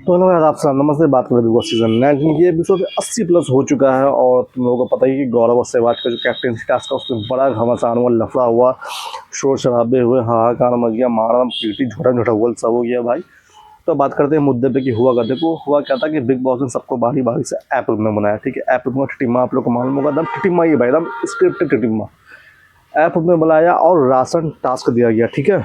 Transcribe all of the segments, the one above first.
तो हेलो यार, आप सलाम नमस्ते। बात करें बिग बॉस सीजन 19 की एपिसोड 80 प्लस हो चुका है और तुम लोगों को पता ही कि गौरव और सहवाग का जो कैप्टनसी टास्क था उसमें बड़ा घमासान हुआ, लफड़ा हुआ, शोर शराबे हुए, हाहाकार मच गया, मारा पीटी, झोटा झोटा हुआ, सब हो गया भाई। तो बात करते हैं मुद्दे पे कि हुआ का। देखो हुआ क्या था कि बिग बॉस ने सबको बारी बारी से ऐप रूम में बनाया। ठीक है, ऐप रूम में टिटिम्मा, आप लोग को मालूम होगा, एकदम टिटिम्मा ही भाई, एकदम स्क्रिप्टेड टिटिम्मा। ऐप रूम में बुलाया और राशन टास्क दिया गया। ठीक है,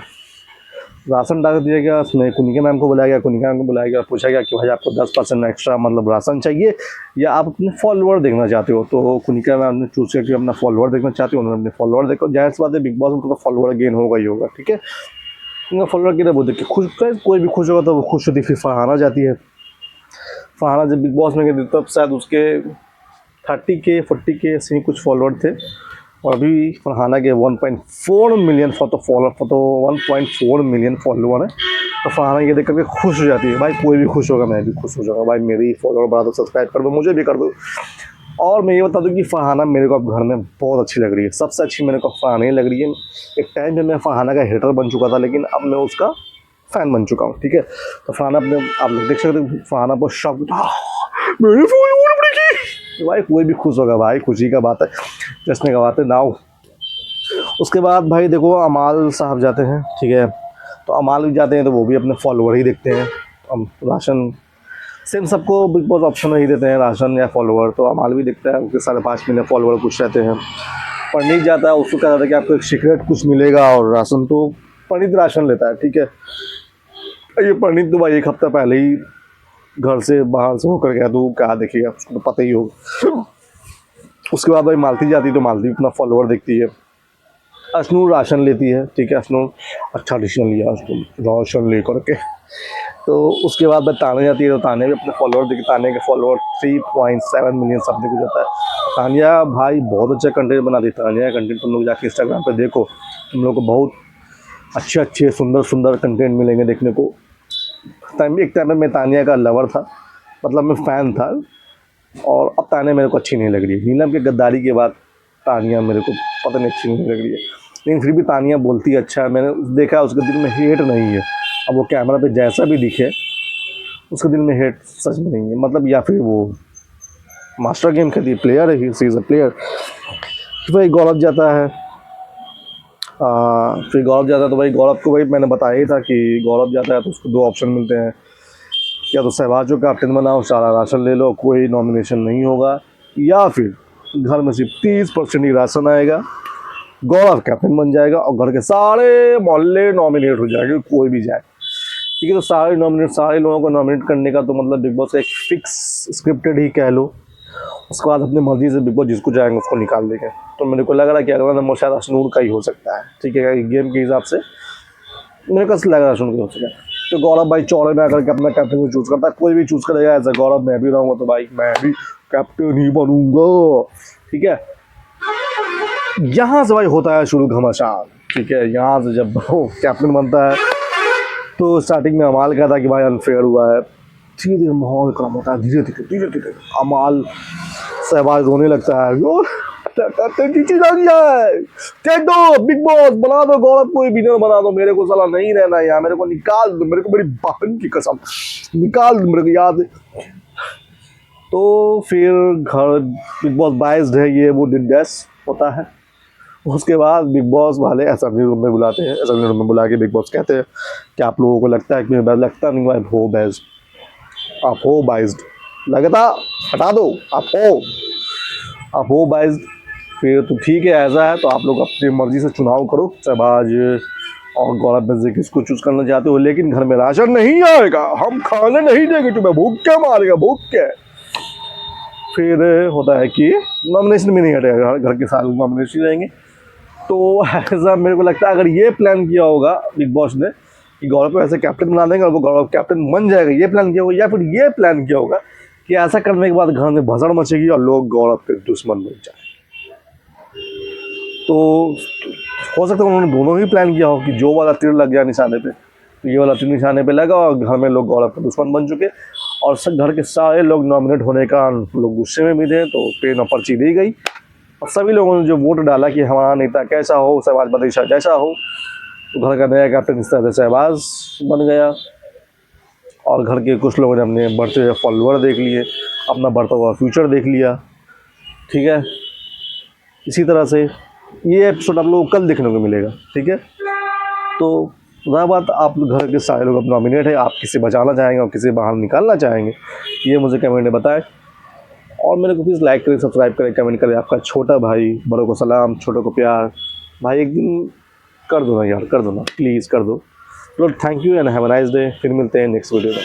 राशन डाल दिया गया, उसमें कुनिका मैम को बुलाया गया, कुनिका मैम को बुलाया गया, पूछा गया कि भाई आपको 10% एक्स्ट्रा मतलब राशन चाहिए या आप अपने फॉलोअर देखना चाहते हो। तो कुनिका मैम ने चूज किया कि अपना फॉलोअर देखना चाहते हो, उन्होंने अपने फॉलोअर देखो। जाहिर सी बात है, बिग बॉस में उनका फॉलोअर गेन होगा ही होगा। ठीक है, उनका फॉलोअर गेन वो देख के खुश, कोई भी खुश होगा तो वो खुश होती, फिर फरहाना जाती है। फरहाना जब बिग बॉस में गई तब शायद उसके 30K 40K ऐसे ही कुछ फॉलोअर थे और अभी फरहाना के 1.4 मिलियन फॉलोअर, 1.4 मिलियन फॉलोअर है। तो फरहाना ये देख करके खुश हो जाती है। भाई कोई भी खुश होगा, मैं भी खुश हो जाऊँगा। भाई मेरी फॉलोअर बढ़ा दो, सब्सक्राइब कर दो, मुझे भी कर दो। और मैं ये बता दूँ कि फरहाना मेरे को अब घर में बहुत अच्छी लग रही है। सबसे अच्छी मेरे को फरहाना ही लग रही है। एक टाइम में मैं फरहाना का हेटर बन चुका था, लेकिन अब मैं उसका फ़ैन बन चुका हूँ। ठीक है, तो फरहाना अपने, आप लोग देख सकते हो, फरहाना बहुत शौक, मेरे फॉलोअर बढ़ी। भाई कोई भी खुश होगा भाई, खुशी का बात है, जश्न का बात है नाउ। उसके बाद भाई देखो, अमाल साहब जाते हैं। ठीक है, तो अमाल भी जाते हैं तो वो भी अपने फॉलोअर ही देखते हैं। राशन सेम सबको बिग बॉस ऑप्शन ही देते हैं, राशन या फॉलोअर। तो अमाल भी देखता है, उसके 5.5 मिलियन फॉलोअर कुछ रहते हैं। पंडित जाता है, उसको कहा जाता है कि आपको एक सीक्रेट कुछ मिलेगा और राशन, तो पंडित राशन लेता है। ठीक है, ये पंडित तो भाई एक हफ्ता पहले ही घर से बाहर से होकर गया, तो क्या देखिएगा, उसको तो पता ही होगा। उसके बाद भाई मालती जाती है, तो मालती अपना फॉलोअर देखती है। अश्नूर राशन लेती है। ठीक है, अश्नूर अच्छा डिसीजन लिया उसको, राशन ले करके। तो उसके बाद मैं ताने जाती है, तो ताने भी अपने फॉलोअर देखिए। ताने के फॉलोअर 3.7 मिलियन समथिंग कुछ होता है। तानिया भाई बहुत अच्छा कंटेंट बनाती है। तानिया कंटेंट तुम लोग जाके इंस्टाग्राम पे देखो, तुम लोग को बहुत अच्छे अच्छे सुंदर सुंदर कंटेंट मिलेंगे देखने को। एक टाइम में मैं तानिया का लवर था, मतलब मैं फ़ैन था, और अब तानिया मेरे को अच्छी नहीं लग रही है। नीलम के गद्दारी के बाद तानिया मेरे को पता नहीं अच्छी नहीं लग रही है, लेकिन फिर भी तानिया बोलती है अच्छा है। मैंने देखा है उसके दिल में हेट नहीं है। अब वो कैमरा पे जैसा भी दिखे, उसके दिल में हेट सच में नहीं है, मतलब या फिर वो मास्टर गेम खेलती है, प्लेयर है, ही इज़ अ प्लेयर। फिर भाई गौरव जाता है। फिर गौरव जाता है तो भाई गौरव को भाई मैंने बताया ही था कि गौरव जाता है तो उसको 2 ऑप्शन मिलते हैं, या तो सहवाज को कैप्टन बनाओ, सारा राशन ले लो, कोई नॉमिनेशन नहीं होगा, या फिर घर में सिर्फ 30% ही राशन आएगा, गौरव कैप्टन बन जाएगा और घर के सारे मोहल्ले नॉमिनेट हो जाएंगे, कोई भी जाए। ठीक है, तो सारे लोगों को नॉमिनेट करने का तो मतलब बिग बॉस का एक फिक्स स्क्रिप्टेड ही कह लो। उसके बाद अपनी मर्जी से बिग बॉस जिसको जाएंगे उसको निकाल देंगे। तो मेरे को लग रहा है कि अगला नंबर शायद अशनूर का ही हो सकता है। ठीक है, गेम के हिसाब से मेरे को लग रहा है अशनूर का हो सकता है। तो गौरव भाई चौड़े में आकर के अपना कैप्टन को चूज़ करता है, कोई भी चूज़ करेगा ऐसा गौरव मैं भी रहूँगा तो भाई मैं भी कैप्टन ही बनूंगा। ठीक है, यहाँ से भाई होता है शुरू घमासान। ठीक है, यहाँ से जब वो कैप्टन बनता है तो स्टार्टिंग में अमाल कहता है कि भाई अनफेयर हुआ है। धीरे धीरे माहौल गर्म होता है, धीरे धीरे अमाल सहवाग रोने लगता है, चीज आ गया है, फेंक दो, बिग बॉस बना दो, गौरव को विनर बना दो, मेरे को साला नहीं रहना यहाँ, मेरे को निकाल दो, मेरे को मेरी बहन की कसम निकाल दो मेरे को याद। तो फिर घर बिग बॉस बाइस्ड है, ये वो डिडेस होता है। उसके बाद बिग बॉस वाले असेंबली रूम में बुलाते हैं। असेंबली रूम में बुला के बिग बॉस कहते हैं कि आप लोगों को लगता है कि मैं लगता नहीं, भाई हो बेस्ट, आप हो बाइस्ड, लगता हटा दो, आप हो बाइस्ड। फिर तो ठीक है, ऐसा है तो आप लोग अपनी मर्जी से चुनाव करो, सहवाज और गौरव में से किसको चूज करना चाहते हो, लेकिन घर में राशन नहीं आएगा, हम खाने नहीं देंगे तुम्हें, भूख क्या मारेगा, भूख क्या। फिर होता है कि नॉमिनेशन भी नहीं हटेगा, घर के सारे नॉमिनेशन रहेंगे। तो ऐसा मेरे को लगता है अगर ये प्लान किया होगा बिग बॉस ने कि गौरव को ऐसे कैप्टन बना देंगे और वो गौरव कैप्टन बन जाएगा, ये प्लान किया होगा, या फिर ये प्लान किया होगा कि ऐसा करने के बाद घर में भसड़ मचेगी और लोग गौरव के दुश्मन बन जाए। तो हो सकता है उन्होंने दोनों ही प्लान किया हो कि जो वाला तीर लग गया निशाने पे, तो ये वाला तीर निशाने पे लगा और घर में लोग गौरव के दुश्मन बन चुके, और सब घर के सारे लोग नॉमिनेट होने का लोग गुस्से में भी थे, तो पेन और पर्ची दी गई और सभी लोगों ने जो वोट डाला कि हमारा नेता कैसा हो, सहवाज बदीशा जैसा हो, तो घर का नया कैप्टन इस तरह से सहवाज बन गया। और घर के कुछ लोगों ने अपने बढ़ते हुए फॉलोअर देख लिए, अपना बढ़ता हुआ फ्यूचर देख लिया। ठीक है, इसी तरह से ये एपिसोड आप लोगों को कल देखने को मिलेगा। ठीक है, तो रहा बात आप घर के सारे लोग अब नॉमिनेट है, आप किसे बचाना चाहेंगे और किसे बाहर निकालना चाहेंगे, ये मुझे कमेंट में बताएं। और मेरे को प्लीज़ लाइक करें, सब्सक्राइब करें, कमेंट करें। आपका छोटा भाई, बड़ों को सलाम, छोटों को प्यार। भाई एक दिन कर दो ना यार, कर दो ना, प्लीज़ कर दो। चलो, thank you and have a nice day. फिर मिलते हैं नेक्स्ट वीडियो में।